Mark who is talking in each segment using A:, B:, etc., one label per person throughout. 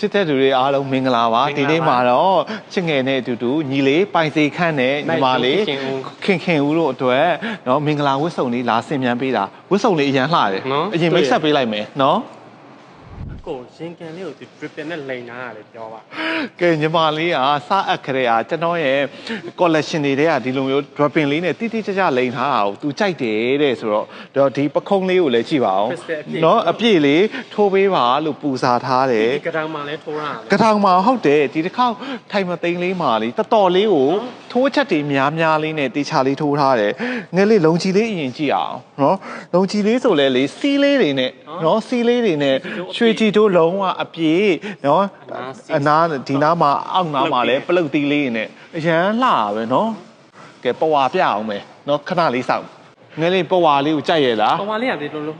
A: ချစ်တဲ့သူတွေအားလုံးမင်္ဂလာပါဒီနေ့မှာတော့ချစ်ငယ်နဲ့အတူတူညီလေးပိုင်စီခန့်နဲ့ညီမလေးခင်ဦးတို့အတွက်เนาะမင်္ဂလာဝတ်စုံလေးလာဆင်မြန်ပေးတာဝတ်စုံလေးအရန်လှတယ်အရင်မိတ်ဆက်ပေးလိုက်မယ်เนาะ
B: ကိုရင်ကန်လေးကိုဒီ drip နဲ့လိန်ထားရတယ်ပြောပါ
A: ကဲညီမလေးကစအပ်ခရဲကျွန်တော်ရဲ့ collection တွေကဒီလိုမျိုး dropping လေးနဲ့တိတိကျကျလိန်ထားတာကို तू ကြိုက်တယ်တဲ့ဆိုတော့ဒီပခုံးလေးကိုလည်းကြည့်ပါအောင်เนาะအပြည့်လေးထိုးပေးပါလို့ပူဇာထားတယ်
B: ဒီကထောင်မှာလည်းထိုးတာ
A: ကထောင်မှာဟုတ်တယ်ဒီတစ်ခေါက်ထိုင်မသိန်းလေးမှာလေတော်တော်လေးကိုထိုးချက်တွေများများလေးနဲ့တေချာလေးထိုးထားတယ်ငယ်လေးလုံချီလေးအရင်ကြည့်အောင်เนาะလုံချီလေးဆိုလဲလေစီးလေးတွေနဲ့เนาะစီးလေးတွေနဲ့ရွှေချီတို့လုံးဝအပြည့်เนาะအနာဒီနားမှာအောက်နားမှာလဲပလုတ်သီးလေးနဲ့အရန်လှပဲเนาะကဲပဝါပြအောင်မယ်เนาะခဏလေးစောင့်ငယ်လေးပဝါလေးကိုကြိုက်ရလား
B: ပဝါလေးကဒီလို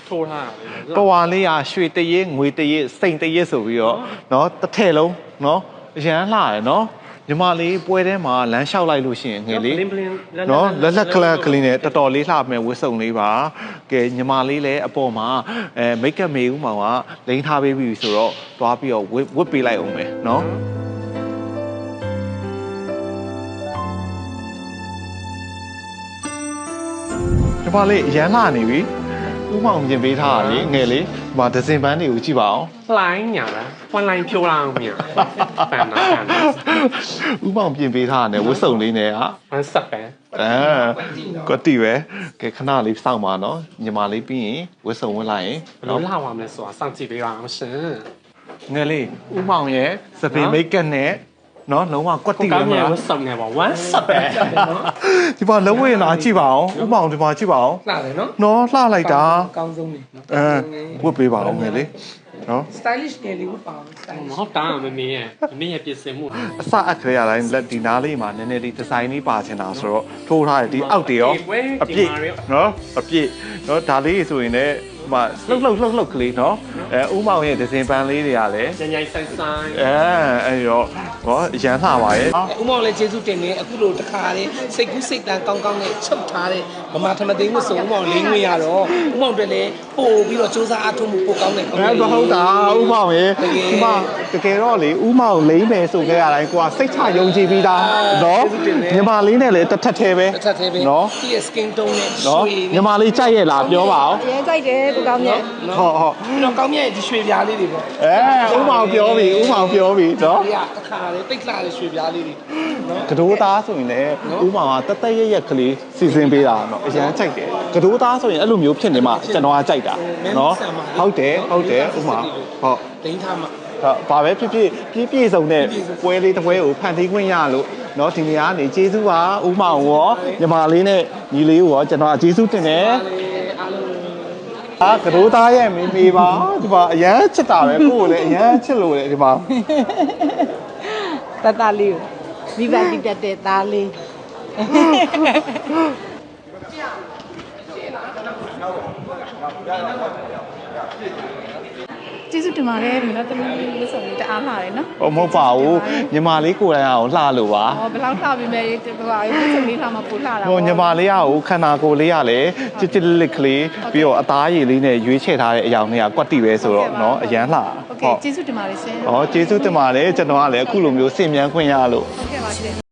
B: ထိုးထား
A: တာပဝါလေးကရွှေတရစ်ငွေတရစ်စိန်တရစ်ဆိုပြီးတော့เนาะတစ်ထည့်လုံးเนาะအရန်လှတယ်เนาะညီမလေးပွဲထဲမှာလမ်းလျှောက်လိုက်လို့ရှိရင်ငယ်လေးနော်လက်လက်ကလက်ကလေးနဲ့တော်တော်လေးလှမယ်ဝတ်စုံလေးပါကဲညီမလေးလည်းအပေါ်မှာမိတ်ကပ်မေဦးမောင်ကလိန်ထားပေးပြီဆိုတော့တွားပြီးတော့ဝတ်ပေးလိုက်အောင်မယ်နော်ညီမလေးရမ်းလာနေပြီဥမောင်ပြင်ပေးထားတာလေငယ်လေးဒီမှာဒဇင်ပန်းတွေကိုကြည့်ပါအောင်
B: လှိုင်းညာလားဖွင့်လိုင်းဖြိုးလာအောင်မြင်ပန်နာ
A: ဥမောင်ပြင်ပေးထားတာနဲ့ဝတ်စုံလေးနဲ့ဟာ
B: မဆက်ပဲ
A: ကွတီပဲကဲခဏလေးစောင့်ပါနော်ညီမလေးပြီးရင်ဝတ်စုံဝင်လိုက်ရင်
B: ဘယ်လိုလှပါမလဲဆိုတာစောင့်ကြည့်ပေးပါအောင်ရှင်
A: ငယ်လေးဥမောင်ရဲ့စပင်မိတ်ကပ်နဲ့နော်လုံးဝကွက်တီ
B: ပဲမလားဝတ်စုံနေပါဝမ်းဆက်ပဲ
A: ဒီမှာလုံးဝလာကြည့်ပါအောင်ဥမောင်ဒီမှာကြည့်ပါအောင်
B: လှတယ်နော်
A: နော်လှလိုက်တာ
C: အကောင်းဆုံးနေ
A: ဝတ်ပေးပါအောင်ငယ်လေးနော်
C: stylish ငယ်လေးဝတ်ပါအောင်
B: stylish မဟုတ်တာမမေရဲ့ပြင်ဆင်မှု
A: အစအခရရတိုင်းလက်ဒီနားလေးမှာနည်းနည်းလေးဒီဇိုင်းလေးပါချင်တာဆိုတော့ထိုးထားတယ်ဒီအောက်တွေရောအပြည့်နော်အပြည့်နော်ဒါလေးဆိုရင်လည်းမလှုပ်ကလေးနော်ဥမောင်ရဲ့ဒဇင်ပန်းလေးတွေကလည်း
B: ညညဆိုင်ဆိုင်
A: အဲ့တော့ဟောရန်လှပါရဲ့
C: ဥမောင်လည်းကျေးဇူးတင်တယ်အခုလိုတခါလေးစိတ်ကူးစိတ်တန်ကောင်းကောင်းနဲ့ချုပ်ထားတဲ့မမထမသိန်းဝတ်စုံဥမောင်လေးငွေရတော့ဥမောင်တွေလည်းပို့ပြီးတော့စူးစမ်းအားထုတ်မှုပို့ကောင်းတယ်
A: ဟုတ်တာဥမောင်ရဲ့ဒီမှာတကယ်တော့လေဥမောင်လိမ့်မယ်ဆိုခဲ့ရတိုင်းကိုကစိတ်ချယုံကြည်ပြီးသားနော်ညီမလေးနဲ့လည်းတစ်ထက်သေးပဲ
C: နော်ဒီ skin tone နဲ့
A: နော်ညီမလေးကြိုက်ရဲ့လားပြောပါအောင်
D: အရင်ကြိုက်တယ်ကိုကောင်းမြတ်
A: ဟုတ်
C: ပြီးတော့ကောင်းမြတ်ဒီရွှေပြားလေးတွေပေါ့
A: ဥမောင်ပြောပြီနော်
C: ဒီကတခါလေးတိတ်လာတဲ့ရွှေပြားလေးတွေ
A: နော်ကတိုးသားဆိုရင်လည်းဥမောင်ကတသက်ရက်ကလေးစီစဉ်ပေးတာနော်အရန်ကြိုက်တယ်ကတိုးသားဆိုရင်အဲ့လိုမျိုးဖြစ်နေမှကျွန်တော်ကကြိုက်တာနော်ဟုတ်တယ်ဥမောင်ဟုတ်
C: ဒိန်းထားမှာ
A: ဘာပဲဖြစ်ပြည့်စုံတဲ့ပွဲလေးတစ်ပွဲကိုဖန်တီးခွင့်ရလို့เนาะဒီနေရာကနေကျေးဇူးပါဥမောင်ရောညီမလေးနဲ့ညီလေးရောကျွန်တော်ကျေးဇူးတင်တယ်ကတိုးသားရဲ့မေပါဒီမှာအရန်ချစ်တာပဲကိုယ်လည်းအရန်ချစ်လို့လေဒီမှာ
D: တတလေးကိုမိဘတိတက်တဲ့သားလေးကျေးဇူးတင်ပါတယ်ဒီတော့တလူလေးဝတ်စုံလေးတအားလှတယ်နော်
A: ဟုတ်မဟုတ်ပါဘူးညီမလေးကိုယ်တိုင်အောင်လှလို့ပါ
D: ဟောဘယ်လောက်လှပြီမဲ့ဒီပါဝတ်စုံလေးလှမှာပိုလှတာ
A: ဟိုညီမလေးကခန္ဓာကိုယ်လေးကလည်းချစ်လစ်ကလေးပြီးတော့အသားရည်လေးနဲ့ရွေးချယ်ထားတဲ့အယောင်တွေကကွက်တီပဲဆိုတော့เนาะအရန်လှ
D: ဟုတ်ကဲ့ကျေးဇူးတင်ပါတယ်ရှင်
A: ဟောကျေးဇူးတင်ပါတယ်ကျွန်တော်ကလည်းအခုလိုမျိုးစင်မြန်းခွင့်ရလို့
D: ဟုတ်ကဲ့ပါရှင်